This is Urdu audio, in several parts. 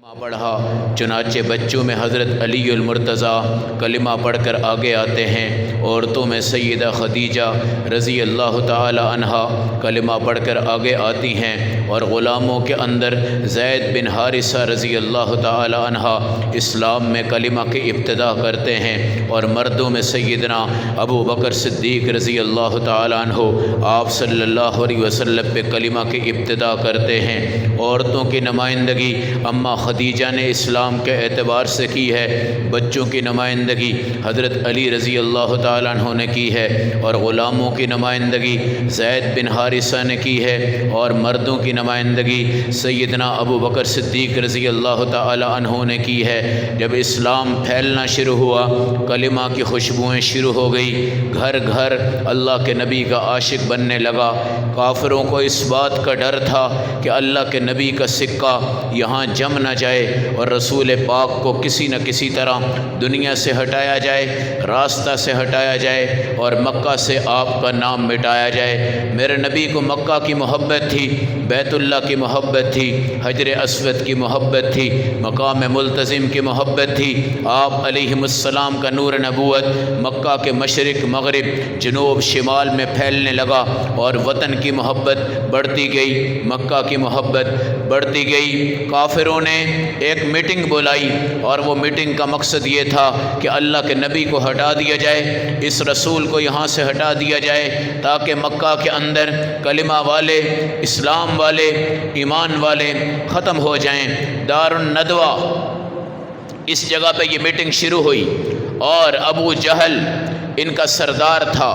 پڑھا، چنانچہ بچوں میں حضرت علی المرتضیٰ کلمہ پڑھ کر آگے آتے ہیں، عورتوں میں سیدہ خدیجہ رضی اللہ تعالی عنہا کلمہ پڑھ کر آگے آتی ہیں، اور غلاموں کے اندر زید بن حارثہ رضی اللہ تعالی عنہا اسلام میں کلمہ کی ابتدا کرتے ہیں، اور مردوں میں سیدنا ابو بکر صدیق رضی اللہ تعالی عنہ آپ صلی اللہ علیہ وسلم پہ کلمہ کی ابتدا کرتے ہیں۔ عورتوں کی نمائندگی اماں خدیجہ نے اسلام کے اعتبار سے کی ہے، بچوں کی نمائندگی حضرت علی رضی اللہ تعالیٰ عنہ نے کی ہے، اور غلاموں کی نمائندگی زید بن حارثہ نے کی ہے، اور مردوں کی نمائندگی سیدنا ابو بکر صدیق رضی اللہ تعالیٰ عنہ نے کی ہے۔ جب اسلام پھیلنا شروع ہوا، کلمہ کی خوشبوئیں شروع ہو گئی، گھر گھر اللہ کے نبی کا عاشق بننے لگا۔ کافروں کو اس بات کا ڈر تھا کہ اللہ کے نبی کا سکہ یہاں جم نہ جائے اور رسول پاک کو کسی نہ کسی طرح دنیا سے ہٹایا جائے، راستہ سے ہٹایا جائے، اور مکہ سے آپ کا نام مٹایا جائے۔ میرے نبی کو مکہ کی محبت تھی، بیت اللہ کی محبت تھی، حجر اسود کی محبت تھی، مقام ملتزم کی محبت تھی۔ آپ علیہ السلام کا نور نبوت مکہ کے مشرق مغرب جنوب شمال میں پھیلنے لگا، اور وطن کی محبت بڑھتی گئی، مکہ کی محبت بڑھتی گئی۔ کافروں نے ایک میٹنگ بلائی، اور وہ میٹنگ کا مقصد یہ تھا کہ اللہ کے نبی کو ہٹا دیا جائے، اس رسول کو یہاں سے ہٹا دیا جائے، تاکہ مکہ کے اندر کلمہ والے، اسلام والے، ایمان والے ختم ہو جائیں۔ دار الندوہ اس جگہ پہ یہ میٹنگ شروع ہوئی، اور ابو جہل ان کا سردار تھا،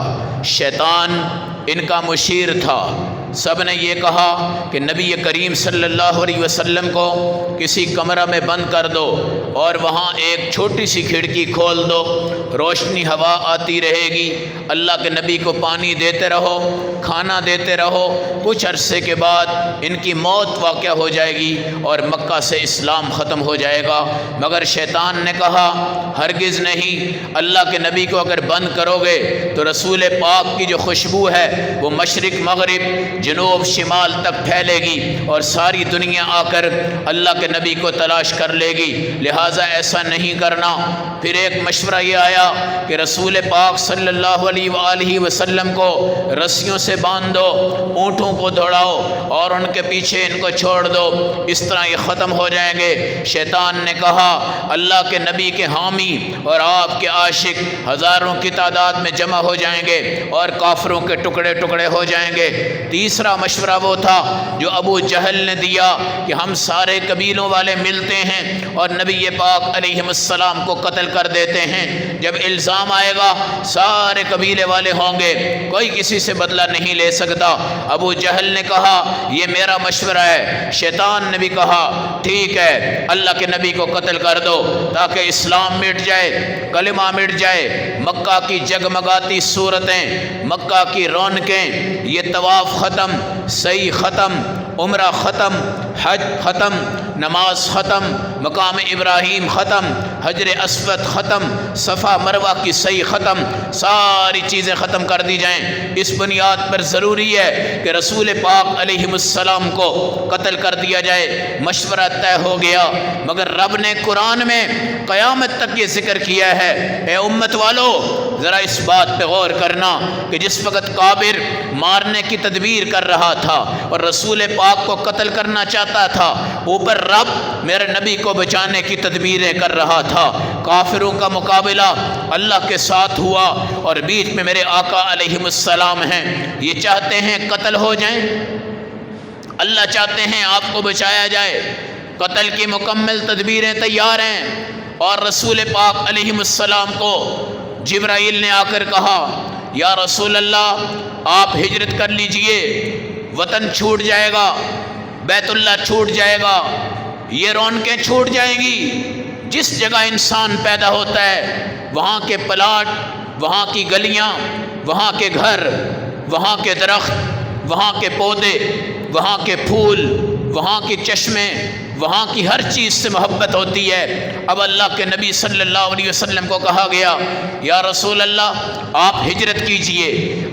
شیطان ان کا مشیر تھا۔ سب نے یہ کہا کہ نبی کریم صلی اللہ علیہ وسلم کو کسی کمرہ میں بند کر دو، اور وہاں ایک چھوٹی سی کھڑکی کھول دو، روشنی ہوا آتی رہے گی، اللہ کے نبی کو پانی دیتے رہو، کھانا دیتے رہو، کچھ عرصے کے بعد ان کی موت واقع ہو جائے گی اور مکہ سے اسلام ختم ہو جائے گا۔ مگر شیطان نے کہا ہرگز نہیں، اللہ کے نبی کو اگر بند کرو گے تو رسول پاک کی جو خوشبو ہے وہ مشرق مغرب جنوب شمال تک پھیلے گی، اور ساری دنیا آ کر اللہ کے نبی کو تلاش کر لے گی، لہٰذا ایسا نہیں کرنا۔ پھر ایک مشورہ یہ آیا کہ رسول پاک صلی اللہ علیہ وآلہ وسلم کو رسیوں سے باندھ دو، اونٹوں کو دوڑاؤ اور ان کے پیچھے ان کو چھوڑ دو، اس طرح یہ ختم ہو جائیں گے۔ شیطان نے کہا اللہ کے نبی کے حامی اور آپ کے عاشق ہزاروں کی تعداد میں جمع ہو جائیں گے، اور کافروں کے ٹکڑے ٹکڑے ہو جائیں گے۔ تیسرا مشورہ وہ تھا جو ابو جہل نے دیا کہ ہم سارے قبیلوں والے ملتے ہیں اور نبی پاک علیہ السلام کو قتل کر دیتے ہیں۔ جب الزام آئے گا سارے قبیلے والے ہوں گے، کوئی کسی سے بدلہ نہیں لے سکتا۔ ابو جہل نے کہا یہ میرا مشورہ ہے۔ شیطان نے بھی کہا ٹھیک ہے، اللہ کے نبی کو قتل کر دو تاکہ اسلام مٹ جائے، کلمہ مٹ جائے۔ مکہ کی جگمگاتی صورتیں، مکہ کی رونقیں، یہ طواف ختم، سعی ختم، عمرہ ختم، حج ختم، نماز ختم، مقام ابراہیم ختم، حجر اسود ختم، صفا مروہ کی سعی ختم، ساری چیزیں ختم کر دی جائیں۔ اس بنیاد پر ضروری ہے کہ رسول پاک علیہ السلام کو قتل کر دیا جائے۔ مشورہ طے ہو گیا، مگر رب نے قرآن میں قیامت تک یہ ذکر کیا ہے۔ اے امت والو، ذرا اس بات پہ غور کرنا کہ جس وقت کافر مارنے کی تدبیر کر رہا تھا اور رسول پاک کو قتل کرنا چاہتا تھا، اوپر رب میرے نبی کو بچانے کی تدبیریں کر رہا تھا۔ کافروں کا مقابلہ اللہ کے ساتھ ہوا، اور بیچ میں میرے آقا علیہ السلام ہیں۔ یہ چاہتے ہیں قتل ہو جائیں، اللہ چاہتے ہیں آپ کو بچایا جائے، قتل کی مکمل تدبیریں تیار ہیں۔ اور رسول پاک علیہ السلام کو جبرائیل نے آ کر کہا یا رسول اللہ آپ ہجرت کر لیجئے، وطن چھوٹ جائے گا، بیت اللہ چھوٹ جائے گا، یہ رونقیں چھوٹ جائیں گی۔ جس جگہ انسان پیدا ہوتا ہے وہاں کے پلاٹ، وہاں کی گلیاں، وہاں کے گھر، وہاں کے درخت، وہاں کے پودے، وہاں کے پھول، وہاں کے چشمے، وہاں کی ہر چیز سے محبت ہوتی ہے۔ اب اللہ کے نبی صلی اللہ علیہ وسلم کو کہا گیا یا رسول اللہ آپ ہجرت کیجئے،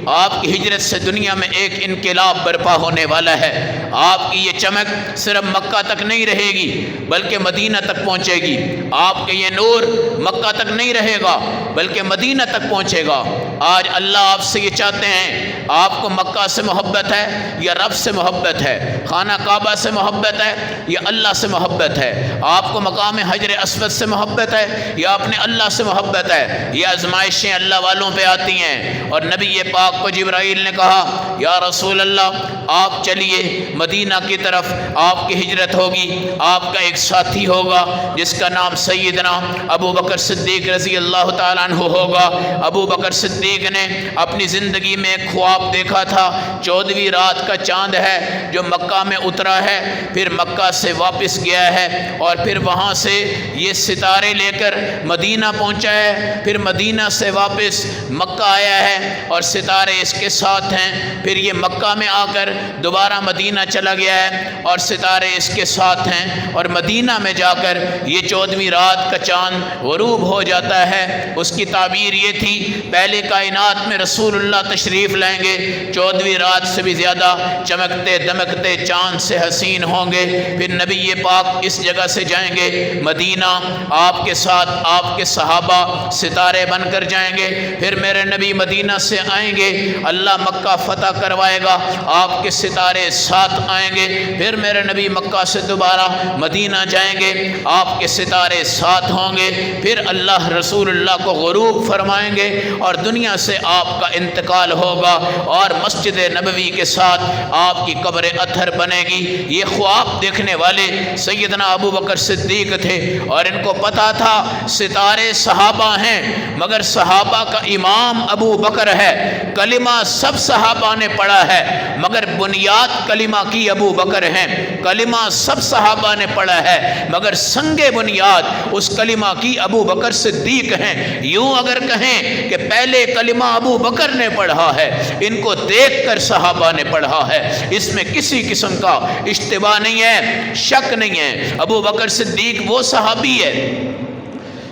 آپ کی ہجرت سے دنیا میں ایک انقلاب برپا ہونے والا ہے۔ آپ کی یہ چمک صرف مکہ تک نہیں رہے گی بلکہ مدینہ تک پہنچے گی. آپ کے یہ نور مکہ تک نہیں رہے گا بلکہ مدینہ تک پہنچے گا. آج اللہ آپ سے یہ چاہتے ہیں، آپ کو مکہ سے محبت ہے یا رب سے محبت ہے، خانہ کعبہ سے محبت ہے یا اللہ سے محبت ہے، آپ کو مقام حجر اسود سے محبت ہے یا اپنے اللہ سے محبت ہے. یہ آزمائشیں اللہ والوں پہ آتی ہیں، اور نبی پاک کو جبرائیل نے کہا یا رسول اللہ آپ چلیے مدینہ کی طرف، آپ کی ہجرت ہوگی، آپ کا ایک ساتھی ہوگا جس کا نام سیدنا ابو بکر صدیق رضی اللہ تعالیٰ عنہ ہوگا. ابو بکر صدیق نے اپنی زندگی میں ایک خواب دیکھا تھا، 14ویں رات کا چاند ہے جو مکہ میں اترا ہے، پھر مکہ سے واپس گیا ہے، اور پھر وہاں سے یہ ستارے لے کر مدینہ پہنچا ہے، پھر مدینہ سے واپس مکہ آیا ہے اور ستارے اس کے ساتھ ہیں، پھر یہ مکہ میں آ کر دوبارہ مدینہ چلا گیا ہے اور ستارے اس کے ساتھ ہیں، اور مدینہ میں جا کر یہ 14ویں رات کا چاند غروب ہو جاتا ہے. اس کی تعبیر یہ تھی پہلے کائنات میں رسول اللہ تشریف لائیں گے، 14ویں رات سے بھی زیادہ چمکتے دمکتے چاند سے حسین ہوں گے، پھر نبی پاک اس جگہ سے جائیں گے مدینہ، آپ کے ساتھ آپ کے صحابہ ستارے بن کر جائیں گے، پھر میرے نبی مدینہ سے آئیں گے، اللہ مکہ فتح کروائے گا، آپ کے ستارے ساتھ آئیں گے، پھر میرے نبی مکہ سے دوبارہ مدینہ جائیں گے، آپ کے ستارے ساتھ ہوں گے، پھر اللہ رسول اللہ کو غروب فرمائیں گے اور دنیا سے آپ کا انتقال ہوگا اور مسجد نبوی کے ساتھ آپ کی قبر اطہر بنے گی. یہ خواب دیکھنے والے سیدنا ابو بکر صدیق تھے، اور ان کو پتا تھا ستارے صحابہ ہیں مگر صحابہ کا امام ابو بکر ہے. کلمہ سب صحابہ نے پڑھا ہے مگر بنیاد کلمہ کی ابو بکر ہیں. کلمہ سب صحابہ نے پڑھا ہے مگر سنگ بنیاد اس کلمہ کی ابو بکر صدیق ہیں. یوں اگر کہیں کہ پہلے کلمہ ابو بکر نے پڑھا ہے، ان کو دیکھ کر صحابہ نے پڑھا ہے، اس میں کسی قسم کا اشتباہ نہیں ہے، شک نہیں ہے. ابو بکر صدیق وہ صحابی ہے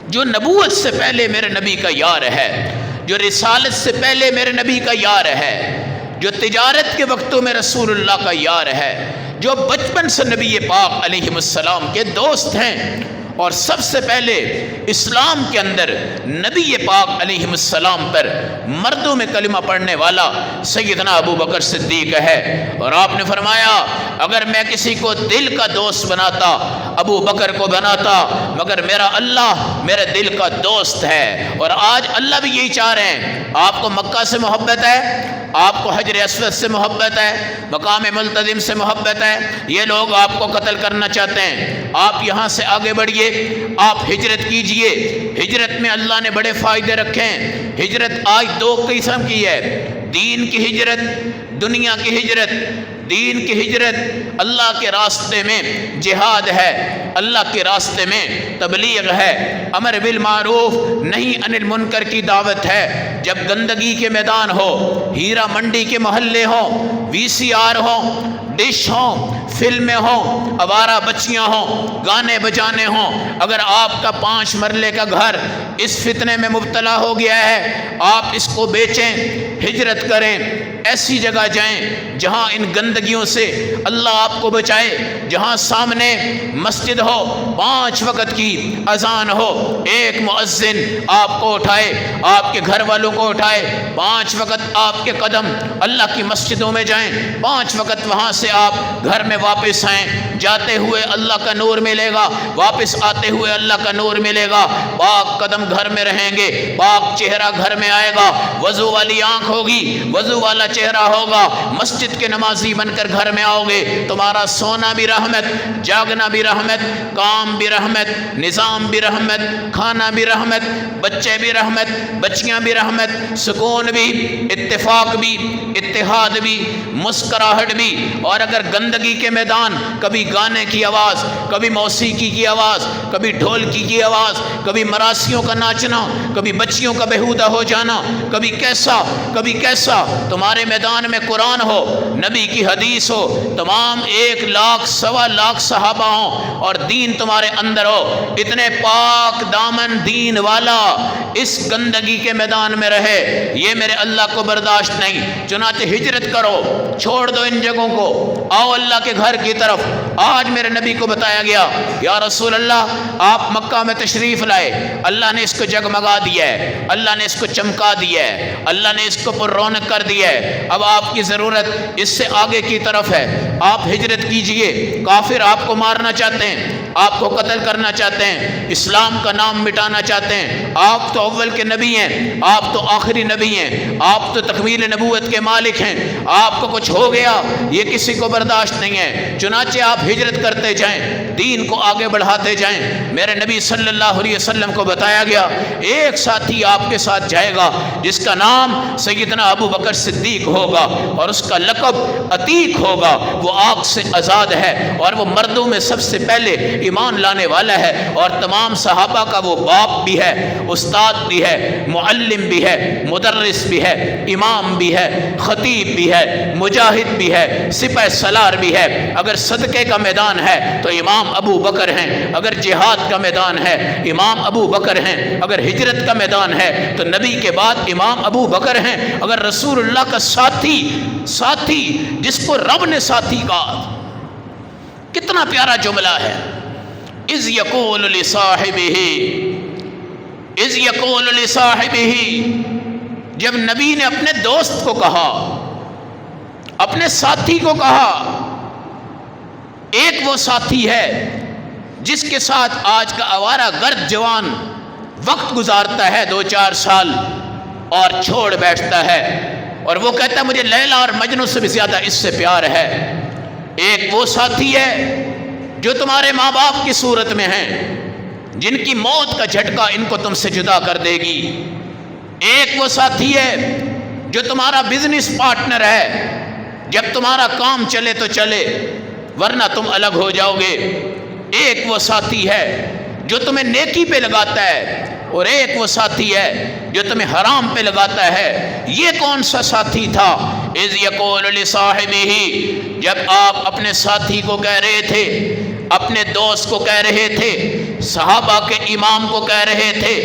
جو نبوت سے پہلے میرے نبی کا یار ہے، جو رسالت سے پہلے میرے نبی کا یار ہے، جو تجارت کے وقتوں میں رسول اللہ کا یار ہے، جو بچپن سے نبی پاک علیہ السلام کے دوست ہیں، اور سب سے پہلے اسلام کے اندر نبی پاک علیہ السلام پر مردوں میں کلمہ پڑھنے والا سیدنا ابو بکر صدیق ہے. اور آپ نے فرمایا اگر میں کسی کو دل کا دوست بناتا ابو بکر کو بناتا، مگر میرا اللہ میرے دل کا دوست ہے. اور آج اللہ بھی یہی چاہ رہے ہیں، آپ کو مکہ سے محبت ہے، آپ کو حجر اسود سے محبت ہے، مقام ملتزم سے محبت ہے، یہ لوگ آپ کو قتل کرنا چاہتے ہیں، آپ یہاں سے آگے بڑھیے، آپ ہجرت کیجئے. ہجرت میں اللہ نے بڑے فائدے رکھے ہیں. ہجرت آج دو قسم کی ہے، دین کی ہجرت، دنیا کی ہجرت. دین کی ہجرت اللہ کے راستے میں جہاد ہے، اللہ کے راستے میں تبلیغ ہے، امر بالمعروف نہی عن المنکر کی دعوت ہے. جب گندگی کے میدان ہو، ہیرا منڈی کے محلے ہوں، VCR ہوں، ڈش ہوں، فلمیں ہوں، آوارہ بچیاں ہوں، گانے بجانے ہوں، اگر آپ کا 5 مرلے کا گھر اس فتنے میں مبتلا ہو گیا ہے، آپ اس کو بیچیں، ہجرت کریں، ایسی جگہ جائیں جہاں ان گندگیوں سے اللہ آپ کو بچائے، جہاں سامنے مسجد ہو، 5 وقت کی اذان ہو، ایک مؤذن آپ کو اٹھائے، آپ کے گھر والوں کو اٹھائے، 5 وقت آپ کے قدم اللہ کی مسجدوں میں جائیں، 5 وقت وہاں سے آپ گھر میں واپس آئیں. جاتے ہوئے اللہ کا نور ملے گا، واپس آتے ہوئے اللہ کا نور ملے گا. پاک قدم گھر میں رہیں گے، پاک چہرہ گھر میں آئے گا، وضو والی آنکھ ہوگی، وضو والا چہرہ ہوگا، مسجد کے نمازی بن کر گھر میں آؤ گے. تمہارا سونا بھی رحمت، جاگنا بھی رحمت، کام بھی رحمت، نظام بھی رحمت، کھانا بھی رحمت، بچے بھی رحمت، بچیاں بھی رحمت، سکون بھی، اتفاق بھی، اتحاد بھی، مسکراہٹ بھی. اور اگر گندگی کے میدان کبھی گانے کی آواز، کبھی موسیقی کی آواز، کبھی ڈھولکی کی آواز، کبھی مراسیوں کا ناچنا، کبھی بچیوں کا بےہودہ ہو جانا، کبھی کیسا تمہارے میدان میں قرآن ہو، نبی کی حدیث ہو، تمام 1 لاکھ 1.25 لاکھ صحابہ ہوں اور دین تمہارے اندر ہو، اتنے پاک دامن دین والا اس گندگی کے میدان میں رہے، یہ میرے اللہ کو برداشت نہیں۔ چنانچہ ہجرت کرو، چھوڑ دو ان جگہوں کو، آؤ اللہ کے گھر کی طرف۔ آج میرے نبی کو بتایا گیا یا رسول اللہ آپ مکہ میں تشریف لائے، اللہ نے اس کو جگمگا دیا ہے، اللہ نے اس کو چمکا دیا ہے، اللہ نے اس کو پر رونق کر دیا ہے، اب آپ کی ضرورت اس سے آگے کی طرف ہے۔ آپ ہجرت کیجئے، کافر آپ کو مارنا چاہتے ہیں، آپ کو قتل کرنا چاہتے ہیں، اسلام کا نام مٹانا چاہتے ہیں۔ آپ تو اول کے نبی ہیں، آپ تو آخری نبی ہیں، آپ تو تکمیل نبوت کے مالک ہیں، آپ کو کچھ ہو گیا یہ کسی کو برداشت نہیں ہے۔ چنانچہ آپ ہجرت کرتے جائیں، دین کو آگے بڑھاتے جائیں۔ میرے نبی صلی اللہ علیہ وسلم کو بتایا گیا ایک ساتھی آپ کے ساتھ جائے گا جس کا نام سیدنا ابو بکر صدیق ہوگا اور اس کا لقب عتیق ہوگا، وہ آگ سے آزاد ہے اور وہ مردوں میں سب سے پہلے ایمان لانے والا ہے، اور تمام صحابہ کا وہ باپ بھی ہے، استاد بھی ہے، معلم بھی ہے، مدرس بھی ہے، امام بھی ہے، خطیب بھی ہے، مجاہد بھی ہے، سپہ سالار بھی ہے۔ اگر صدقے کا میدان ہے تو امام ابو بکر ہیں، اگر جہاد کا میدان ہے امام ابو بکر ہیں، اگر ہجرت کا میدان ہے تو نبی کے بعد امام ابو بکر ہیں، اگر رسول اللہ کا ساتھی جس کو رب نے ساتھی کہا، کتنا پیارا جملہ ہے۔ اذ یقول لصاحبہ، جب نبی نے اپنے دوست کو کہا، اپنے ساتھی کو کہا، ایک وہ ساتھی ہے جس کے ساتھ آج کا آوارہ گرد جوان وقت گزارتا ہے 2-4 سال اور چھوڑ بیٹھتا ہے، اور وہ کہتا ہے مجھے لیلا اور مجنوں سے بھی زیادہ اس سے پیار ہے۔ ایک وہ ساتھی ہے جو تمہارے ماں باپ کی صورت میں ہیں، جن کی موت کا جھٹکا ان کو تم سے جدا کر دے گی۔ ایک وہ ساتھی ہے جو تمہارا بزنس پارٹنر ہے، جب تمہارا کام چلے تو چلے ورنہ تم الگ ہو جاؤ گے۔ ایک وہ ساتھی ہے جو تمہیں نیکی پہ لگاتا ہے، اور ایک وہ ساتھی ہے جو تمہیں حرام پہ لگاتا ہے۔ یہ کون سا ساتھی تھا؟ اذ یقول لصاحبہ، جب آپ اپنے ساتھی کو کہہ رہے تھے، اپنے دوست کو کہہ رہے تھے، صحابہ کے امام کو کہہ رہے تھے،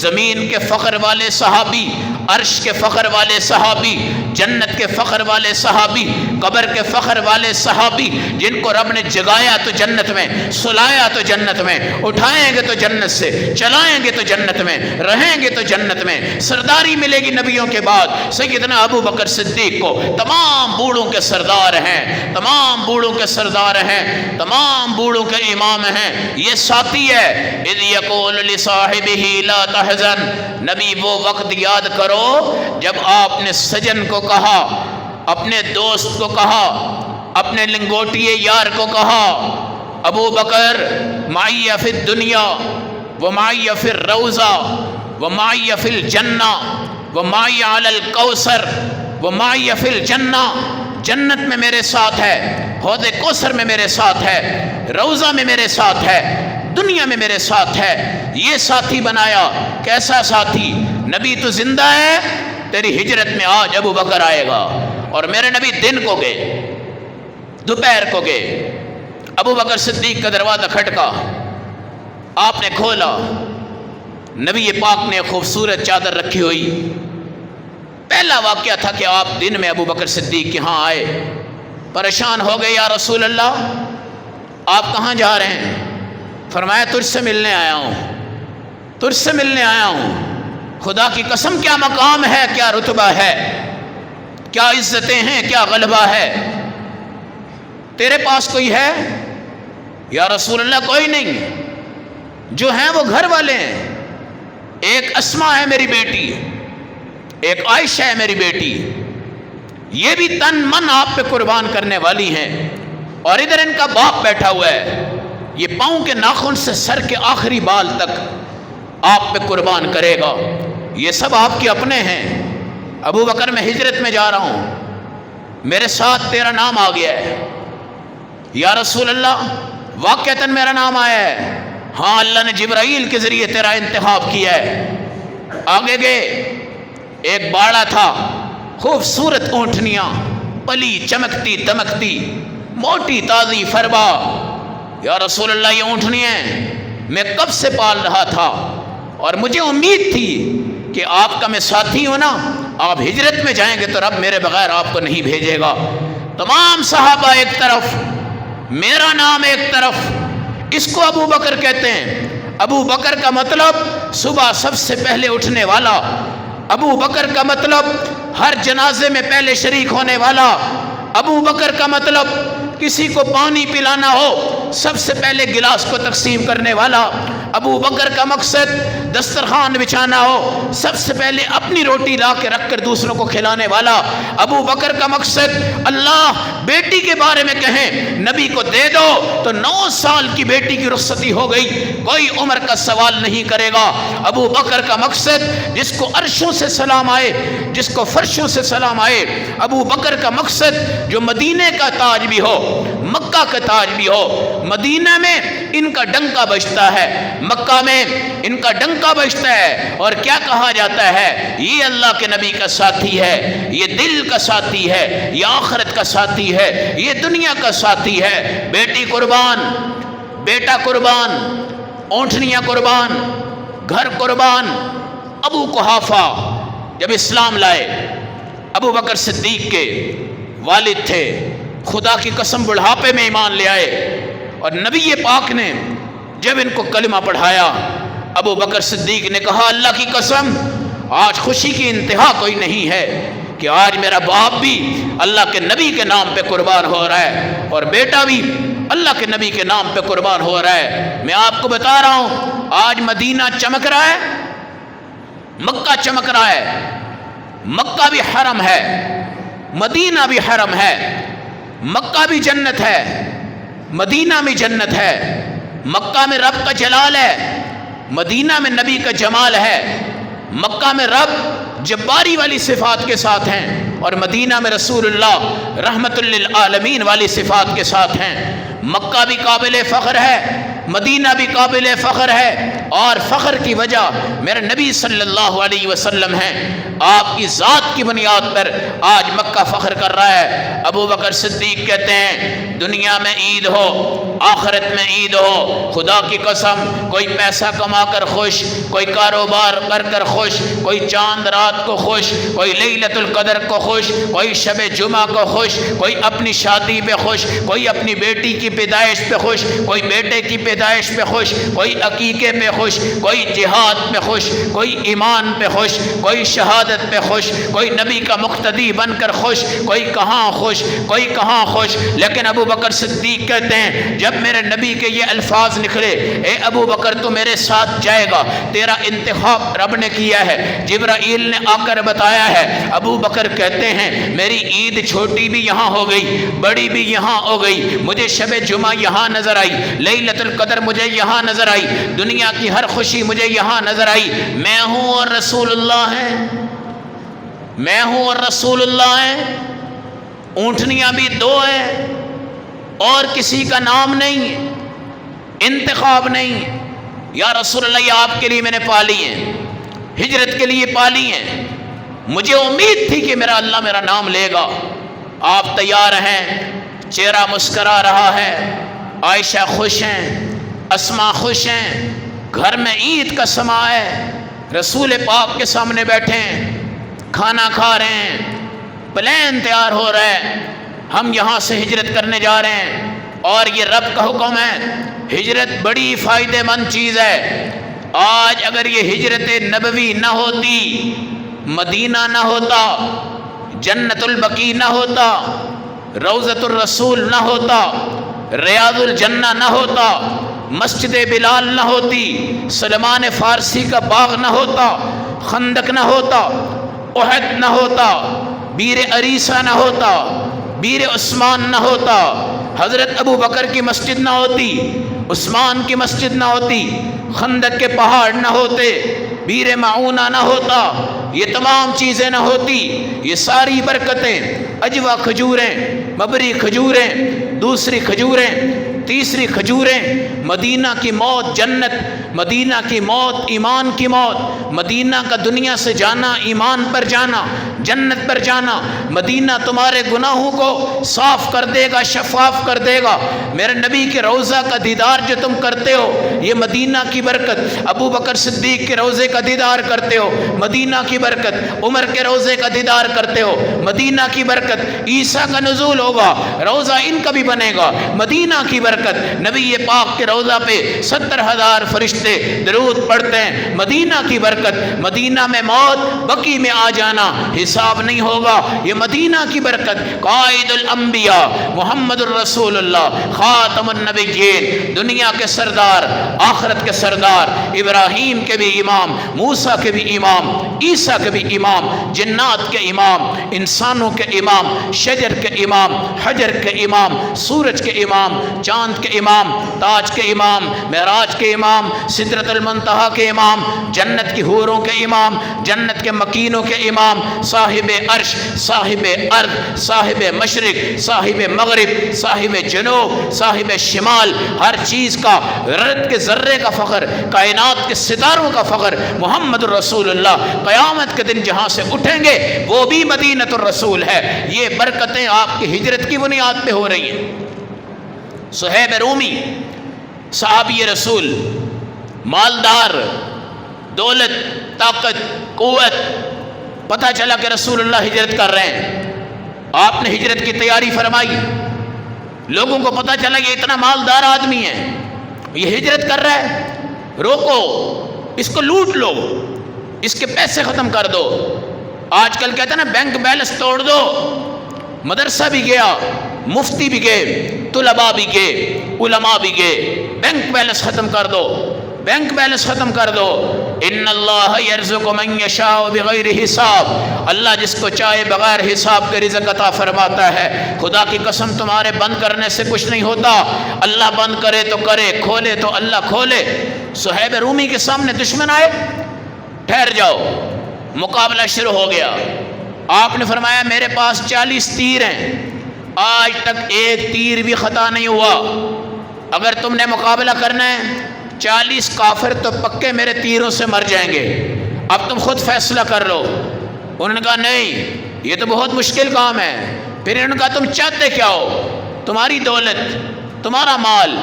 زمین کے فخر والے صحابی، عرش کے فخر والے صحابی، جنت کے فخر والے صحابی، قبر کے فخر والے صحابی، جن کو رب نے جگایا تو جنت میں، سلایا تو جنت میں، اٹھائیں گے تو جنت سے، چلائیں گے تو جنت میں، رہیں گے تو جنت میں، سرداری ملے گی نبیوں کے بعد سیدنا ابو بکر صدیق کو۔ تمام بوڑھوں کے سردار ہیں، تمام بوڑھوں کے سردار ہیں، تمام بوڑھوں کے امام ہیں۔ یہ ساتھی ہے۔ اذ یقول لصاحبہ لا تحزن، نبی وہ وقت یاد کرو جب آپ نے سجن کو کہا، اپنے دوست کو کہا، اپنے لنگوٹیے یار کو کہا، ابو بکر معی فی الدنیا ومعی فی الروضہ ومعی فی الجنہ ومعی علی الکوثر ومعی فی الجنہ، جنت میں میرے ساتھ ہے، حوض کوثر میں میرے ساتھ ہے، روضہ میں میرے ساتھ ہے، دنیا میں میرے ساتھ ہے۔ یہ ساتھی بنایا۔ کیسا ساتھی؟ نبی تو زندہ ہے، تیری ہجرت میں آج ابو بکر آئے گا۔ اور میرے نبی دن کو گئے، دوپہر کو گئے، ابو بکر صدیق کا دروازہ کھٹکا، آپ نے کھولا، نبی پاک نے خوبصورت چادر رکھی ہوئی۔ پہلا واقعہ تھا کہ آپ دن میں ابو بکر صدیق کے ہاں آئے، پریشان ہو گئے، یا رسول اللہ آپ کہاں جا رہے ہیں؟ فرمایا تجھ سے ملنے آیا ہوں، تجھ سے ملنے آیا ہوں۔ خدا کی قسم کیا مقام ہے، کیا رتبہ ہے، کیا عزتیں ہیں، کیا غلبہ ہے، تیرے پاس کوئی ہے؟ یا رسول اللہ کوئی نہیں، جو ہیں وہ گھر والے ہیں، ایک اسما ہے میری بیٹی، ایک عائشہ ہے میری بیٹی، یہ بھی تن من آپ پہ قربان کرنے والی ہیں، اور ادھر ان کا باپ بیٹھا ہوا ہے، یہ پاؤں کے ناخن سے سر کے آخری بال تک آپ پہ قربان کرے گا، یہ سب آپ کے اپنے ہیں۔ ابو بکر میں ہجرت میں جا رہا ہوں، میرے ساتھ تیرا نام آ گیا ہے۔ یا رسول اللہ واقعتاً میرا نام آیا ہے؟ ہاں، اللہ نے جبرائیل کے ذریعے تیرا انتخاب کیا ہے۔ آگے گئے، ایک باڑا تھا، خوبصورت اونٹنیاں، پلی چمکتی دمکتی، موٹی تازی فربا، یا رسول اللہ یہ اونٹنیاں میں کب سے پال رہا تھا اور مجھے امید تھی کہ آپ کا میں ساتھی ہوں نا، آپ ہجرت میں جائیں گے تو رب میرے بغیر آپ کو نہیں بھیجے گا۔ تمام صحابہ ایک طرف، میرا نام ایک طرف۔ اس کو ابو بکر کہتے ہیں۔ ابو بکر کا مطلب صبح سب سے پہلے اٹھنے والا، ابو بکر کا مطلب ہر جنازے میں پہلے شریک ہونے والا، ابو بکر کا مطلب کسی کو پانی پلانا ہو سب سے پہلے گلاس کو تقسیم کرنے والا، ابو بکر کا مقصد دسترخوان بچھانا ہو سب سے پہلے اپنی روٹی لا کے رکھ کر دوسروں کو کھلانے والا، ابو بکر کا مقصد اللہ بیٹی کے بارے میں کہیں نبی کو دے دو تو 9 سال کی بیٹی کی رخصتی ہو گئی، کوئی عمر کا سوال نہیں کرے گا۔ ابو بکر کا مقصد جس کو عرشوں سے سلام آئے، جس کو فرشوں سے سلام آئے، ابو بکر کا مقصد جو مدینے کا تاج بھی ہو، مکہ کا تاج بھی ہو۔ مدینہ میں ان کا ڈنکا بجتا ہے، مکہ میں ان کا ڈنکا بجتا ہے، اور کیا کہا جاتا ہے؟ یہ اللہ کے نبی کا ساتھی ہے، یہ دل کا ساتھی ہے، یہ آخرت کا ساتھی ہے، یہ دنیا کا ساتھی ہے۔ بیٹی قربان، بیٹا قربان، اونٹنیاں قربان، گھر قربان۔ ابو قحافہ جب اسلام لائے، ابو بکر صدیق کے والد تھے، خدا کی قسم بڑھاپے میں ایمان لے آئے، اور نبی پاک نے جب ان کو کلمہ پڑھایا، ابو بکر صدیق نے کہا اللہ کی قسم آج خوشی کی انتہا کوئی نہیں ہے کہ آج میرا باپ بھی اللہ کے نبی کے نام پہ قربان ہو رہا ہے اور بیٹا بھی اللہ کے نبی کے نام پہ قربان ہو رہا ہے۔ میں آپ کو بتا رہا ہوں آج مدینہ چمک رہا ہے، مکہ چمک رہا ہے، مکہ بھی حرم ہے، مدینہ بھی حرم ہے، مکہ بھی جنت ہے، مدینہ بھی جنت ہے۔ مکہ میں رب کا جلال ہے، مدینہ میں نبی کا جمال ہے۔ مکہ میں رب جباری والی صفات کے ساتھ ہیں اور مدینہ میں رسول اللہ رحمت للعالمین والی صفات کے ساتھ ہیں۔ مکہ بھی قابل فخر ہے، مدینہ بھی قابل فخر ہے، اور فخر کی وجہ میرے نبی صلی اللہ علیہ وسلم ہیں۔ آپ کی ذات کی بنیاد پر آج مکہ فخر کر رہا ہے۔ ابو بکر صدیق کہتے ہیں دنیا میں عید ہو، آخرت میں عید ہو، خدا کی قسم کوئی پیسہ کما کر خوش، کوئی کاروبار کر کر خوش، کوئی چاند رات کو خوش، کوئی لیلۃ القدر کو خوش، کوئی شب جمعہ کو خوش، کوئی اپنی شادی پہ خوش، کوئی اپنی بیٹی کی پیدائش پہ خوش، کوئی بیٹے کی پیدائش پہ خوش، کوئی عقیقے پہ خوش، کوئی جہاد پہ خوش، کوئی ایمان پہ خوش، کوئی شہادت پہ خوش، کوئی نبی کا مقتدی بن کر خوش، کوئی کہاں خوش، کوئی کہاں خوش۔ لیکن ابو بکر صدیق کہتے ہیں جب میرے نبی کے یہ الفاظ نکلے، اے ابو بکر تو میرے ساتھ جائے گا، تیرا انتخاب رب نے کیا ہے، جبرائیل نے آ کر بتایا ہے۔ ابو بکر کہتے ہیں میری عید چھوٹی بھی یہاں ہو گئی، بڑی بھی یہاں ہو گئی، مجھے شب جمعہ یہاں نظر آئی، لیلۃ القدر مجھے یہاں نظر آئی، دنیا کی ہر خوشی مجھے یہاں نظر آئی۔ میں ہوں اور رسول اللہ ہیں، میں ہوں اور رسول اللہ ہیں۔ اونٹنیاں بھی 2 ہیں اور کسی کا نام نہیں ہے، انتخاب نہیں ہے۔ یا رسول اللہ یہ آپ کے لیے میں نے پالی ہیں، ہجرت کے لیے پالی ہیں، مجھے امید تھی کہ میرا اللہ میرا نام لے گا۔ آپ تیار ہیں، چہرہ مسکرا رہا ہے، عائشہ خوش ہیں، اسما خوش ہیں، گھر میں عید کا سما ہے، رسول پاک کے سامنے بیٹھے ہیں، کھانا کھا رہے ہیں، پلان تیار ہو رہا ہے، ہم یہاں سے ہجرت کرنے جا رہے ہیں، اور یہ رب کا حکم ہے۔ ہجرت بڑی فائدہ مند چیز ہے۔ آج اگر یہ ہجرت نبوی نہ ہوتی، مدینہ نہ ہوتا، جنت البقیع نہ ہوتا، روضۃ الرسول نہ ہوتا، ریاض الجنہ نہ ہوتا، مسجد بلال نہ ہوتی، سلمان فارسی کا باغ نہ ہوتا، خندق نہ ہوتا، احد نہ ہوتا، بیر عریسہ نہ ہوتا، بیر عثمان نہ ہوتا، حضرت ابو بکر کی مسجد نہ ہوتی، عثمان کی مسجد نہ ہوتی، خندق کے پہاڑ نہ ہوتے، بیر معونہ نہ ہوتا، یہ تمام چیزیں نہ ہوتی، یہ ساری برکتیں، اجوا کھجوریں، مبری کھجوریں، دوسری کھجوریں، تیسری کھجوریں، مدینہ کی موت جنت مدینہ کی موت ایمان کی موت، مدینہ کا دنیا سے جانا ایمان پر جانا، جنت پر جانا۔ مدینہ تمہارے گناہوں کو صاف کر دے گا، شفاف کر دے گا۔ میرے نبی کے روضہ کا دیدار جو تم کرتے ہو یہ مدینہ کی برکت، ابو بکر صدیق کے روضے کا دیدار کرتے ہو مدینہ کی برکت، عمر کے روضے کا دیدار کرتے ہو مدینہ کی برکت، عیسیٰ کا نزول ہوگا روضہ ان کا بھی بنے گا مدینہ کی برکت، نبی پاک کے روضہ پہ 70,000 فرشتے درود پڑھتے ہیں مدینہ کی برکت۔ مدینہ میں موت، بقی میں آ جانا، حساب نہیں ہوگا، یہ مدینہ کی برکت۔ قائد الانبیاء محمد الرسول اللہ خاتم النبیین، دنیا کے سردار، آخرت کے سردار، ابراہیم کے بھی امام، موسیٰ کے بھی امام، عیسیٰ کے بھی امام، جنات کے امام، انسانوں کے امام، شجر کے امام، حجر کے امام، سورج کے امام، چاند کے امام، تاج کے امام، معراج کے امام، سدرۃ المنتہا کے امام، جنت کی حوروں کے امام، جنت کے مکینوں کے امام، صاحب عرش، صاحب ارض، صاحب مشرق، صاحب مغرب، صاحب جنوب، صاحب شمال، ہر چیز کا، رت کے ذرے کا فخر، کائنات کے ستاروں کا فخر محمد الرسول اللہ۔ قیامت کے دن جہاں سے اٹھیں گے وہ بھی مدینۃ الرسول ہے۔ یہ برکتیں آپ کی ہجرت کی بنیاد پہ ہو رہی ہیں۔ صہیب رومی صحابی رسول، مالدار، دولت، طاقت، قوت، پتہ چلا کہ رسول اللہ ہجرت کر رہے ہیں، آپ نے ہجرت کی تیاری فرمائی، لوگوں کو پتہ چلا یہ اتنا مالدار آدمی ہے، یہ ہجرت کر رہا ہے، روکو، اس کو لوٹ لو، اس کے پیسے ختم کر دو۔ آج کل کہتے ہیں نا بینک بیلنس توڑ دو۔ مدرسہ بھی گیا، مفتی بھی گئے، طلباء بھی گئے، علماء بھی گئے، بینک بیلنس ختم کر دو، بینک بیلنس ختم کر دو۔ ان اللہ یرزق من یشاء بغیر حساب، اللہ جس کو چاہے بغیر حساب کے رزق عطا فرماتا ہے۔ خدا کی قسم تمہارے بند کرنے سے کچھ نہیں ہوتا، اللہ بند کرے تو کرے، کھولے تو اللہ کھولے۔ صہیب رومی کے سامنے دشمن آئے، ٹھہر جاؤ، مقابلہ شروع ہو گیا۔ آپ نے فرمایا میرے پاس 40 تیر ہیں، آج تک ایک تیر بھی خطا نہیں ہوا، اگر تم نے مقابلہ کرنا ہے 40 کافر تو پکے میرے تیروں سے مر جائیں گے، اب تم خود فیصلہ کر لو۔ انہوں نے کہا نہیں یہ تو بہت مشکل کام ہے۔ پھر انہوں نے کہا تم چاہتے کیا ہو؟ تمہاری دولت، تمہارا مال،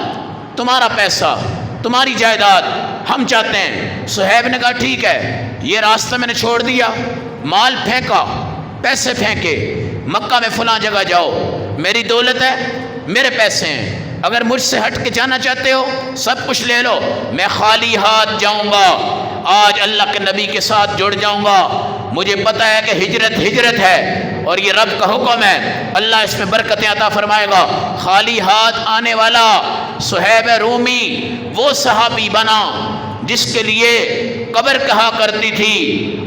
تمہارا پیسہ، تمہاری جائیداد ہم چاہتے ہیں۔ صہیب نے کہا ٹھیک ہے، یہ راستہ میں نے چھوڑ دیا، مال پھینکا، پیسے پھینکے، مکہ میں فلاں جگہ جاؤ، میری دولت ہے، میرے پیسے ہیں، اگر مجھ سے ہٹ کے جانا چاہتے ہو سب کچھ لے لو، میں خالی ہاتھ جاؤں گا، آج اللہ کے نبی کے ساتھ جڑ جاؤں گا۔ مجھے پتہ ہے کہ ہجرت ہجرت ہے اور یہ رب کا حکم ہے، اللہ اس میں برکتیں عطا فرمائے گا۔ خالی ہاتھ آنے والا صہیب رومی وہ صحابی بنا جس کے لیے قبر کہا کرتی تھی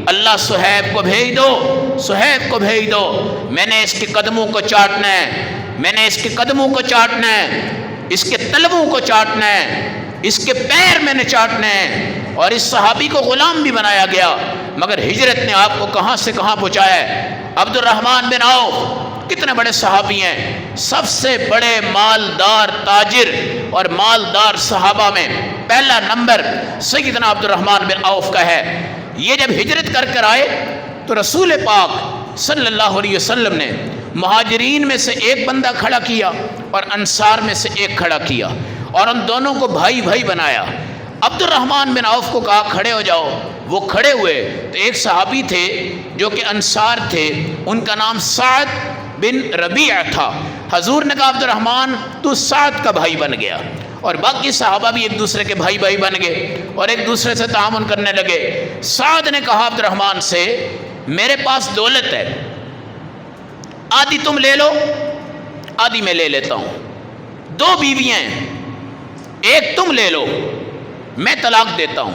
اللہ صہیب کو بھیج دو، صہیب کو بھیج دو، میں نے اس کے قدموں کو چاٹنا ہے، میں نے اس کے قدموں کو چاٹنا ہے، اس کے تلووں کو چاٹنا ہے، اس کے پیر میں نے چاٹنا ہے۔ اور اس صحابی کو غلام بھی بنایا گیا، مگر ہجرت نے آپ کو کہاں سے کہاں پہنچایا ہے۔ عبد الرحمن بن عوف کتنے بڑے صحابی ہیں، سب سے بڑے مالدار تاجر اور مالدار صحابہ میں پہلا نمبر سیدنا عبد الرحمن بن عوف کا ہے۔ یہ جب ہجرت کر کر آئے تو رسول پاک صلی اللہ علیہ وسلم نے مہاجرین میں سے ایک بندہ کھڑا کیا اور انصار میں سے ایک کھڑا کیا اور ان دونوں کو بھائی بھائی بنایا۔ عبد الرحمن بن عوف کو کہا کھڑے ہو جاؤ، وہ کھڑے ہوئے تو ایک صحابی تھے جو کہ انصار تھے، ان کا نام سعد بن ربیع تھا۔ حضور نے کہا عبد الرحمن تو سعد کا بھائی بن گیا، اور باقی صحابہ بھی ایک دوسرے کے بھائی بھائی بن گئے اور ایک دوسرے سے تعاون کرنے لگے۔ سعد نے کہا عبد الرحمن سے میرے پاس دولت ہے، آدھی تم لے لو، آدھی میں لے لیتا ہوں، 2 بیویاں ہیں، ایک تم لے لو، میں طلاق دیتا ہوں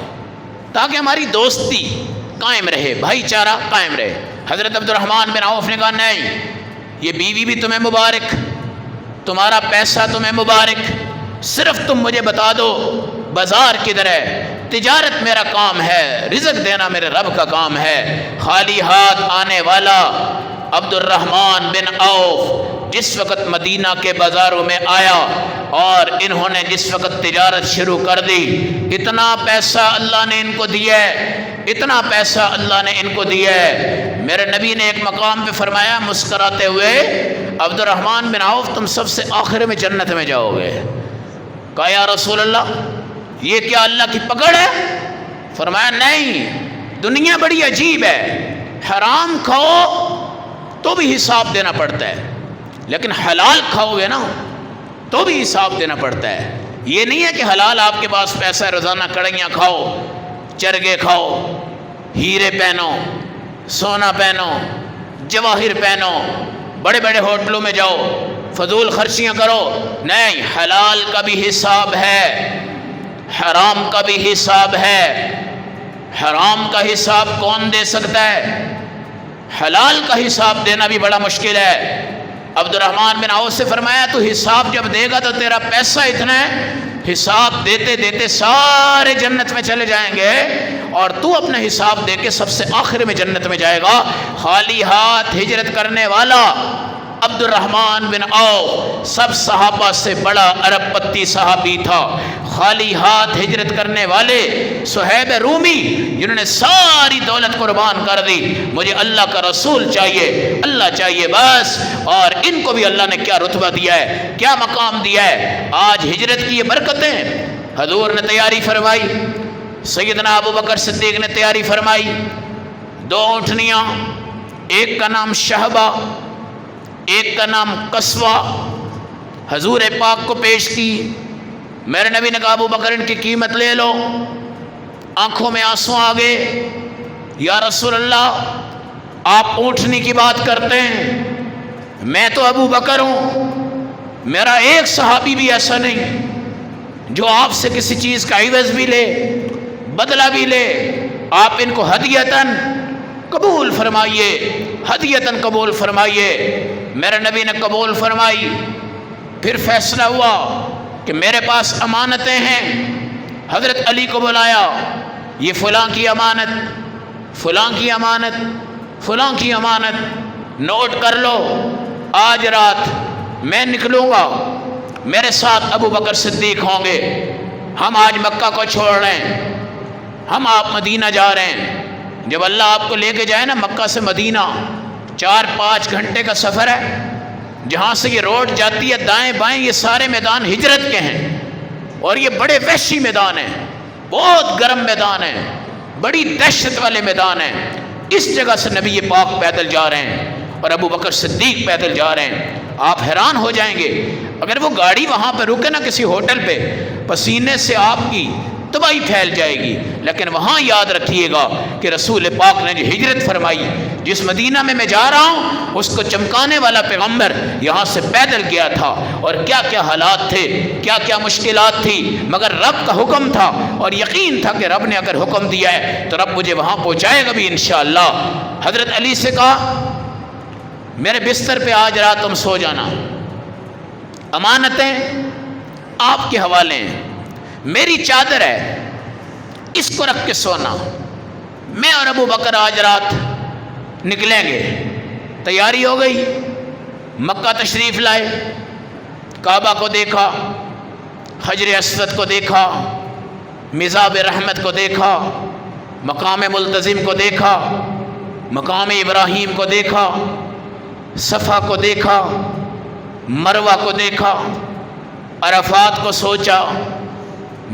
تاکہ ہماری دوستی قائم رہے، بھائی چارہ قائم رہے۔ حضرت عبد الرحمن بن عوف نے کہا نہیں، یہ بیوی بھی تمہیں مبارک، تمہارا پیسہ تمہیں مبارک، صرف تم مجھے بتا دو بازار کدھر ہے، تجارت میرا کام ہے، رزق دینا میرے رب کا کام ہے۔ خالی ہاتھ آنے والا عبد الرحمن بن عوف جس وقت مدینہ کے بازاروں میں آیا اور انہوں نے جس وقت تجارت شروع کر دی، اتنا پیسہ اللہ نے ان کو دیا ہے، اتنا پیسہ اللہ نے ان کو دیا ہے۔ میرے نبی نے ایک مقام پہ فرمایا مسکراتے ہوئے، عبد الرحمن بن عوف تم سب سے آخر میں جنت میں جاؤ گے۔ کہا یا رسول اللہ یہ کیا اللہ کی پکڑ ہے؟ فرمایا نہیں، دنیا بڑی عجیب ہے، حرام کھاؤ تو بھی حساب دینا پڑتا ہے، لیکن حلال کھاؤ گے نا تو بھی حساب دینا پڑتا ہے۔ یہ نہیں ہے کہ حلال آپ کے پاس پیسہ ہے، روزانہ کڑھیاں کھاؤ، چرگے کھاؤ، ہیرے پہنو، سونا پہنو، جواہر پہنو، بڑے بڑے ہوٹلوں میں جاؤ، فضول خرچیاں کرو۔ نہیں، حلال کا بھی حساب ہے، حرام کا بھی حساب ہے۔ حرام کا حساب کون دے سکتا ہے؟ حلال کا حساب دینا بھی بڑا مشکل ہے۔ عبد الرحمن بن عوف سے فرمایا تو حساب جب دے گا تو تیرا پیسہ اتنا ہے، حساب دیتے دیتے سارے جنت میں چلے جائیں گے اور تو اپنا حساب دے کے سب سے آخر میں جنت میں جائے گا۔ خالی ہاتھ ہجرت کرنے والا عبد الرحمن بن عوف سب صحابہ سے بڑا ارب پتی صحابی تھا۔ خالی ہاتھ ہجرت کرنے والے صہیب رومی جنہوں نے ساری دولت قربان کر دی، مجھے اللہ کا رسول چاہیے، اللہ چاہیے بس، اور ان کو بھی اللہ نے کیا رتبہ دیا ہے، کیا مقام دیا ہے۔ آج ہجرت کی یہ برکتیں حضور نے تیاری فرمائی، سیدنا ابو بکر صدیق نے تیاری فرمائی، 2 اونٹنیاں، ایک کا نام شہبہ، ایک کا نام قصوہ، حضور پاک کو پیش کی۔ میرے نبی نے کہا ابو بکر ان کی قیمت لے لو۔ آنکھوں میں آنسو آ گئے، یا رسول اللہ آپ اونٹنی کی بات کرتے ہیں، میں تو ابو بکر ہوں، میرا ایک صحابی بھی ایسا نہیں جو آپ سے کسی چیز کا عوض بھی لے، بدلہ بھی لے، آپ ان کو ہدیتاً قبول فرمائیے، ہدیتاً قبول فرمائیے۔ میرے نبی نے قبول فرمائی۔ پھر فیصلہ ہوا کہ میرے پاس امانتیں ہیں، حضرت علی کو بلایا، یہ فلاں کی امانت، فلاں کی امانت، فلاں کی امانت، نوٹ کر لو، آج رات میں نکلوں گا، میرے ساتھ ابو بکر صدیق ہوں گے، ہم آج مکہ کو چھوڑ رہے ہیں، ہم آپ مدینہ جا رہے ہیں۔ جب اللہ آپ کو لے کے جائے نا مکہ سے مدینہ، 4-5 گھنٹے کا سفر ہے، جہاں سے یہ روڈ جاتی ہے دائیں بائیں یہ سارے میدان ہجرت کے ہیں، اور یہ بڑے وحشی میدان ہیں، بہت گرم میدان ہیں، بڑی دہشت والے میدان ہیں۔ اس جگہ سے نبی پاک پیدل جا رہے ہیں اور ابو بکر صدیق پیدل جا رہے ہیں۔ آپ حیران ہو جائیں گے، اگر وہ گاڑی وہاں پہ رکے نا کسی ہوٹل پہ، پسینے سے آپ کی تباہی پھیل جائے گی، لیکن وہاں یاد رکھیے گا کہ رسول پاک نے جو ہجرت فرمائی، جس مدینہ میں میں جا رہا ہوں اس کو چمکانے والا پیغمبر یہاں سے پیدل گیا تھا، اور کیا کیا حالات تھے، کیا کیا مشکلات تھی، مگر رب کا حکم تھا اور یقین تھا کہ رب نے اگر حکم دیا ہے تو رب مجھے وہاں پہنچائے گا بھی انشاءاللہ۔ حضرت علی سے کہا میرے بستر پہ آج رات تم سو جانا، امانتیں آپ کے حوالے ہیں، میری چادر ہے اس کو رکھ کے سونا، میں اور ابو بکر آج رات نکلیں گے۔ تیاری ہو گئی، مکہ تشریف لائے، کعبہ کو دیکھا، حجر اسود کو دیکھا، مزاب رحمت کو دیکھا، مقام ملتزم کو دیکھا، مقام ابراہیم کو دیکھا، صفا کو دیکھا، مروہ کو دیکھا، عرفات کو سوچا،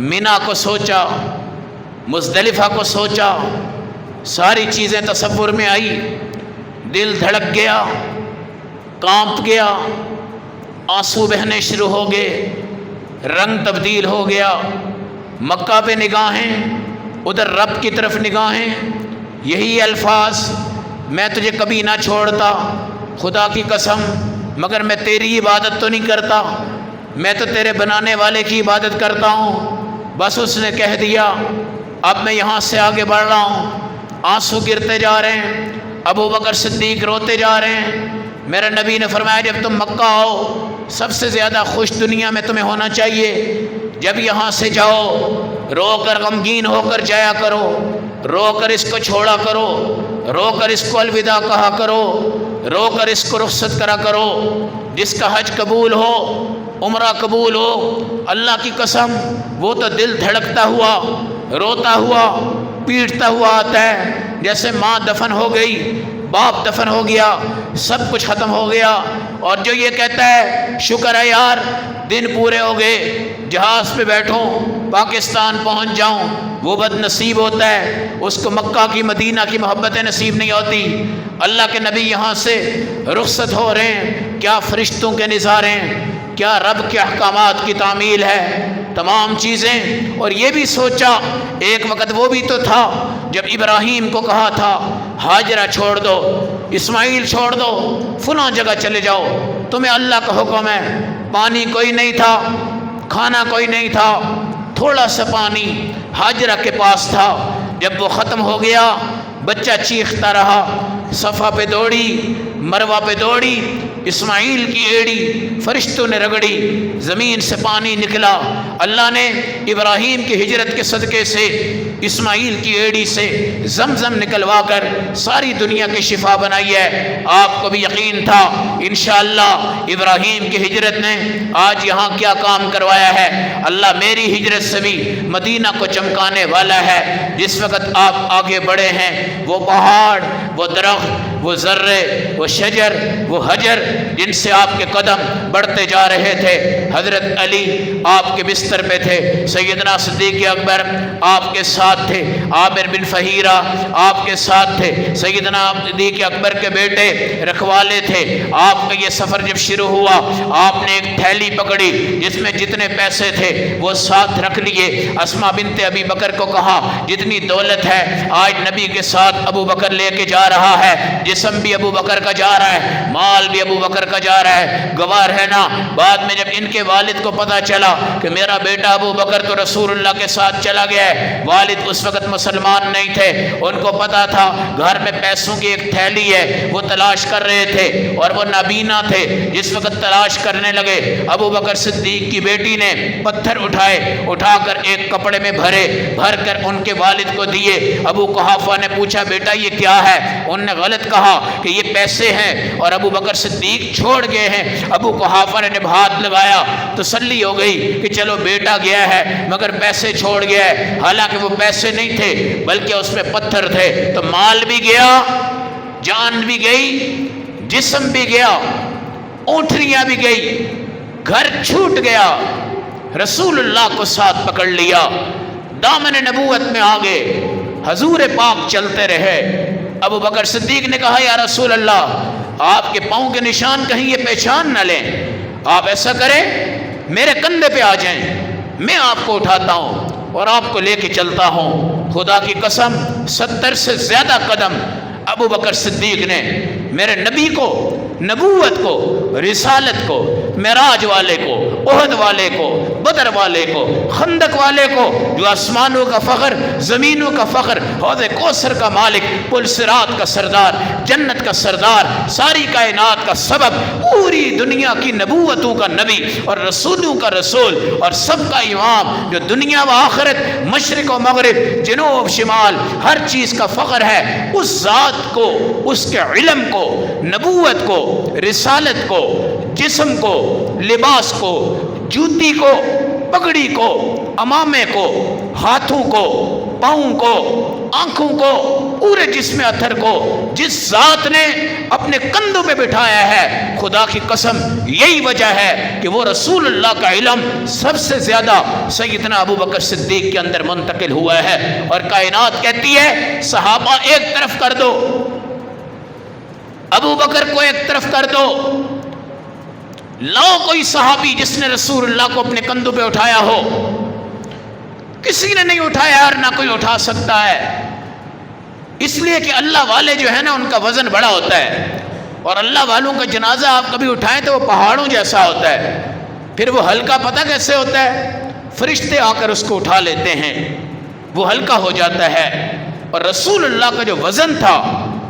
مینا کو سوچا، مزدلفہ کو سوچا، ساری چیزیں تصور میں آئی، دل دھڑک گیا، کانپ گیا، آنسو بہنے شروع ہو گئے، رنگ تبدیل ہو گیا۔ مکہ پہ نگاہیں، ادھر رب کی طرف نگاہیں، یہی الفاظ، میں تجھے کبھی نہ چھوڑتا خدا کی قسم، مگر میں تیری عبادت تو نہیں کرتا، میں تو تیرے بنانے والے کی عبادت کرتا ہوں۔ بس اس نے کہہ دیا اب میں یہاں سے آگے بڑھ رہا ہوں۔ آنسو گرتے جا رہے ہیں، ابو بکر صدیق روتے جا رہے ہیں۔ میرے نبی نے فرمایا جب تم مکہ آؤ سب سے زیادہ خوش دنیا میں تمہیں ہونا چاہیے، جب یہاں سے جاؤ رو کر غمگین ہو کر جایا کرو، رو کر اس کو چھوڑا کرو، رو کر اس کو الوداع کہا کرو، رو کر اس کو رخصت کرا کرو۔ جس کا حج قبول ہو، عمرہ قبول ہو، اللہ کی قسم وہ تو دل دھڑکتا ہوا، روتا ہوا، پیٹتا ہوا آتا ہے، جیسے ماں دفن ہو گئی، باپ دفن ہو گیا، سب کچھ ختم ہو گیا، اور جو یہ کہتا ہے شکر ہے یار دن پورے ہو گئے، جہاز پہ بیٹھوں پاکستان پہنچ جاؤں، وہ بد نصیب ہوتا ہے، اس کو مکہ کی مدینہ کی محبتیں نصیب نہیں ہوتی۔ اللہ کے نبی یہاں سے رخصت ہو رہے ہیں، کیا فرشتوں کے نظارے ہیں، کیا رب کے احکامات کی تعمیل ہے، تمام چیزیں۔ اور یہ بھی سوچا ایک وقت وہ بھی تو تھا جب ابراہیم کو کہا تھا ہاجرہ چھوڑ دو، اسماعیل چھوڑ دو، فلاں جگہ چلے جاؤ، تمہیں اللہ کا حکم ہے۔ پانی کوئی نہیں تھا، کھانا کوئی نہیں تھا، تھوڑا سا پانی ہاجرہ کے پاس تھا۔ جب وہ ختم ہو گیا، بچہ چیختا رہا، صفا پہ دوڑی، مروہ پہ دوڑی، اسماعیل کی ایڑی فرشتوں نے رگڑی، زمین سے پانی نکلا۔ اللہ نے ابراہیم کی ہجرت کے صدقے سے اسماعیل کی ایڑی سے زمزم نکلوا کر ساری دنیا کی شفا بنائی ہے۔ آپ کو بھی یقین تھا انشاءاللہ ابراہیم کی ہجرت نے آج یہاں کیا کام کروایا ہے۔ اللہ میری ہجرت سے بھی مدینہ کو چمکانے والا ہے۔ جس وقت آپ آگے بڑھے ہیں، وہ پہاڑ، وہ درخت، وہ ذرے، وہ شجر، وہ حجر جن سے آپ کے قدم بڑھتے جا رہے تھے، حضرت علی آپ کے بستر پہ تھے، سیدنا صدیق اکبر آپ کے ساتھ تھے، عامر بن فہیرہ آپ کے ساتھ تھے، سیدنا صدیق اکبر کے بیٹے رکھوالے تھے۔ آپ کا یہ سفر جب شروع ہوا، آپ نے ایک تھیلی پکڑی جس میں جتنے پیسے تھے وہ ساتھ رکھ لیے۔ اسماء بنت ابی بکر کو کہا جتنی دولت ہے آج نبی کے ساتھ ابو بکر لے کے جا رہا ہے، جسم بھی ابو بکر کا جا رہا ہے، مال بھی ابو بکر کا جا رہا ہے۔ گواہ رہنا بعد میں جب ان کے والد کو پتا چلا کہ میرا بیٹا ابو بکر تو رسول اللہ کے ساتھ چلا گیا ہے، والد اس وقت مسلمان نہیں تھے، ان کو پتا تھا گھر میں پیسوں کی ایک تھیلی ہے، وہ تلاش کر رہے تھے اور وہ نابینا تھے۔ جس وقت تلاش کرنے لگے، ابو بکر صدیق کی بیٹی نے پتھر اٹھائے، اٹھا کر ایک کپڑے میں بھر کر ان کے والد کو دیے۔ ابو قحافہ نے پوچھا بیٹا یہ کیا ہے؟ انہوں نے غلط کہا کہ یہ پیسے ہیں، اور ابو بکر صدیق چھوڑ گئے ہیں۔ ابو قحافہ نے جب ہاتھ لگایا تسلی ہو گئی کہ چلو بیٹا گیا ہے مگر پیسے چھوڑ گیا ہے، حالانکہ وہ پیسے نہیں تھے بلکہ اس میں پتھر تھے۔ تو مال بھی گیا، جان بھی گئی، جسم بھی گیا، اونٹنیاں بھی گئی، گھر چھوٹ گیا، رسول اللہ کو ساتھ پکڑ لیا، دامن نبوت میں آگے حضور پاک چلتے رہے۔ ابو بکر صدیق نے کہا یا رسول اللہ آپ کے پاؤں کے نشان کہیں یہ پہچان نہ لیں، آپ ایسا کریں میرے کندھے پہ آ جائیں، میں آپ کو اٹھاتا ہوں اور آپ کو لے کے چلتا ہوں۔ خدا کی قسم 70 سے زیادہ قدم ابو بکر صدیق نے میرے نبی کو، نبوت کو، رسالت کو، معراج والے کو، احد والے کو، بدر والے کو، خندق والے کو، جو آسمانوں کا فخر، زمینوں کا فخر، حوض کوثر کا مالک، پل صراط کا سردار، جنت کا سردار، ساری کائنات کا سبب، پوری دنیا کی نبوتوں کا نبی اور رسولوں کا رسول اور سب کا امام، جو دنیا و آخرت، مشرق و مغرب، جنوب شمال، ہر چیز کا فخر ہے، اس ذات کو، اس کے علم کو، نبوت کو، رسالت کو، جسم کو، لباس کو، جوتی کو، پگڑی کو، امامے کو، ہاتھوں کو، پاؤں کو، آنکھوں کو، پورے جسم اطہر کو جس ذات نے اپنے کندھوں پہ بٹھایا ہے، خدا کی قسم یہی وجہ ہے کہ وہ رسول اللہ کا علم سب سے زیادہ سیدنا ابو بکر صدیق کے اندر منتقل ہوا ہے۔ اور کائنات کہتی ہے صحابہ ایک طرف کر دو، ابو بکر کو ایک طرف کر دو، لاؤ کوئی صحابی جس نے رسول اللہ کو اپنے کندھوں پہ اٹھایا ہو۔ کسی نے نہیں اٹھایا اور نہ کوئی اٹھا سکتا ہے، اس لیے کہ اللہ والے جو ہے نا ان کا وزن بڑا ہوتا ہے، اور اللہ والوں کا جنازہ آپ کبھی اٹھائیں تو وہ پہاڑوں جیسا ہوتا ہے، پھر وہ ہلکا پتہ کیسے ہوتا ہے؟ فرشتے آ کر اس کو اٹھا لیتے ہیں، وہ ہلکا ہو جاتا ہے۔ اور رسول اللہ کا جو وزن تھا،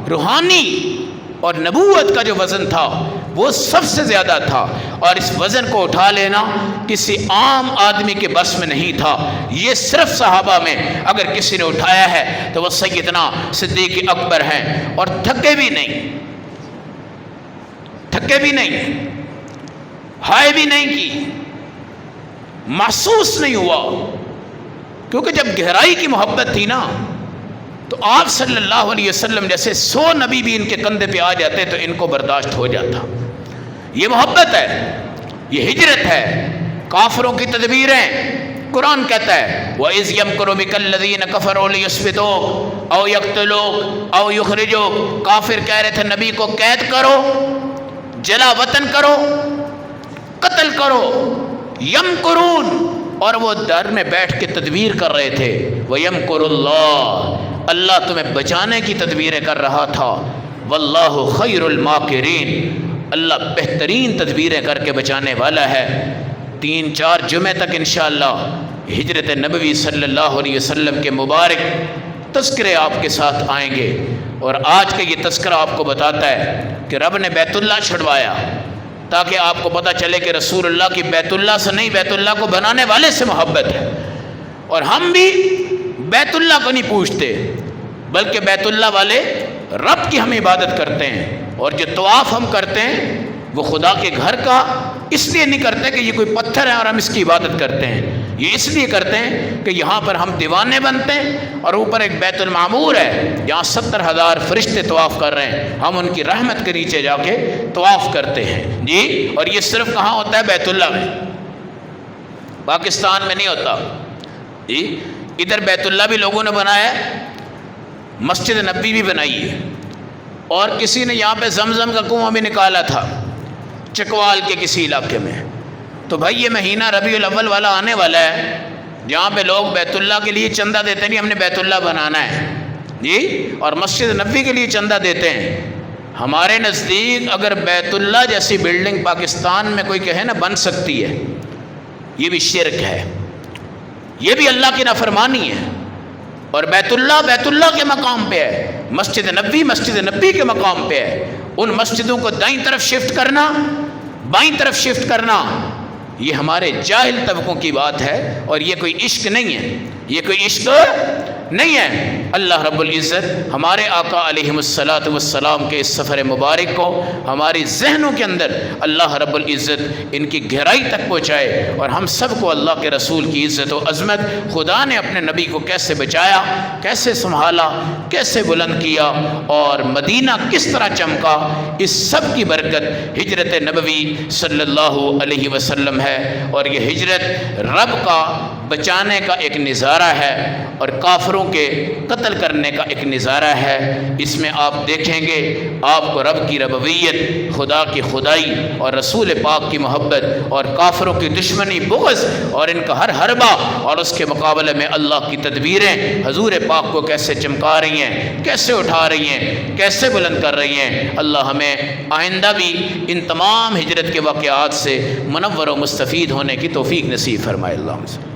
روحانی اور نبوت کا جو وزن تھا وہ سب سے زیادہ تھا، اور اس وزن کو اٹھا لینا کسی عام آدمی کے بس میں نہیں تھا۔ یہ صرف صحابہ میں اگر کسی نے اٹھایا ہے تو وہ سیدنا صدیق اکبر ہیں، اور تھکے بھی نہیں، تھکے بھی نہیں، ہائے بھی نہیں کی، محسوس نہیں ہوا، کیونکہ جب گہرائی کی محبت تھی نا تو آپ صلی اللہ علیہ وسلم جیسے 100 نبی بھی ان کے کندھے پہ آ جاتے تو ان کو برداشت ہو جاتا۔ یہ محبت ہے، یہ ہجرت ہے۔ کافروں کی تدبیریں قرآن کہتا ہے وَإِذْ يَمْكُرُ بِكَ الَّذِينَ كَفَرُوا لِيُثْبِتُوكَ أَوْ يَقْتُلُوكَ أَوْ يُخْرِجُوكَ۔ کافر کہہ رہے تھے نبی کو قید کرو، جلا وطن کرو، قتل کرو۔ یمکرون، اور وہ در میں بیٹھ کے تدبیر کر رہے تھے۔ وَيَمْكُرُ اللَّهُ، اللہ تمہیں بچانے کی تدبیریں کر رہا تھا۔ وَاللَّهُ خَيْرُ الْمَاكِرِينَ، اللہ بہترین تدبیریں کر کے بچانے والا ہے۔ 3-4 جمعے تک انشاءاللہ ہجرت نبوی صلی اللہ علیہ وسلم کے مبارک تذکرے آپ کے ساتھ آئیں گے، اور آج کا یہ تذکرہ آپ کو بتاتا ہے کہ رب نے بیت اللہ چھڑوایا تاکہ آپ کو پتہ چلے کہ رسول اللہ کی بیت اللہ سے نہیں، بیت اللہ کو بنانے والے سے محبت ہے۔ اور ہم بھی بیت اللہ کو نہیں پوچھتے، بلکہ بیت اللہ والے رب کی ہم عبادت کرتے ہیں، اور جو طواف ہم کرتے ہیں وہ خدا کے گھر کا اس لیے نہیں کرتے کہ یہ کوئی پتھر ہے اور ہم اس کی عبادت کرتے ہیں، یہ اس لیے کرتے ہیں کہ یہاں پر ہم دیوانے بنتے ہیں، اور اوپر ایک بیت المعمور ہے جہاں 70,000 فرشتے طواف کر رہے ہیں، ہم ان کی رحمت کے نیچے جا کے طواف کرتے ہیں جی۔ اور یہ صرف کہاں ہوتا ہے؟ بیت اللہ میں، پاکستان میں نہیں ہوتا جی۔ ادھر بیت اللہ بھی لوگوں نے بنایا ہے، مسجد نبی بھی بنائی ہے، اور کسی نے یہاں پہ زمزم کا کنواں بھی نکالا تھا چکوال کے کسی علاقے میں۔ تو بھائی یہ مہینہ ربیع الاول والا آنے والا ہے جہاں پہ لوگ بیت اللہ کے لیے چندہ دیتے نہیں، ہم نے بیت اللہ بنانا ہے جی، اور مسجد نبوی کے لیے چندہ دیتے ہیں۔ ہمارے نزدیک اگر بیت اللہ جیسی بلڈنگ پاکستان میں کوئی کہے نا بن سکتی ہے، یہ بھی شرک ہے، یہ بھی اللہ کی نافرمانی ہے۔ اور بیت اللہ کے مقام پہ ہے، مسجد نبی کے مقام پہ ہے۔ ان مسجدوں کو دائیں طرف شفٹ کرنا، بائیں طرف شفٹ کرنا، یہ ہمارے جاہل طبقوں کی بات ہے، اور یہ کوئی عشق نہیں ہے، یہ کوئی عشق نہیں ہے۔ اللہ رب العزت ہمارے آقا علیہ السلام کے اس سفر مبارک کو ہماری ذہنوں کے اندر اللہ رب العزت ان کی گہرائی تک پہنچائے، اور ہم سب کو اللہ کے رسول کی عزت و عظمت، خدا نے اپنے نبی کو کیسے بچایا، کیسے سنبھالا، کیسے بلند کیا، اور مدینہ کس طرح چمکا، اس سب کی برکت ہجرت نبوی صلی اللہ علیہ وسلم ہے۔ اور یہ ہجرت رب کا بچانے کا ایک نظارہ ہے، اور کافروں کے قتل کرنے کا ایک نظارہ ہے۔ اس میں آپ دیکھیں گے آپ کو رب کی ربویت، خدا کی خدائی، اور رسول پاک کی محبت، اور کافروں کی دشمنی، بغض، اور ان کا ہر حربہ، اور اس کے مقابلے میں اللہ کی تدبیریں حضور پاک کو کیسے چمکا رہی ہیں، کیسے اٹھا رہی ہیں، کیسے بلند کر رہی ہیں۔ اللہ ہمیں آئندہ بھی ان تمام ہجرت کے واقعات سے منور و مستفید ہونے کی توفیق نصیب فرمائے۔ اللہ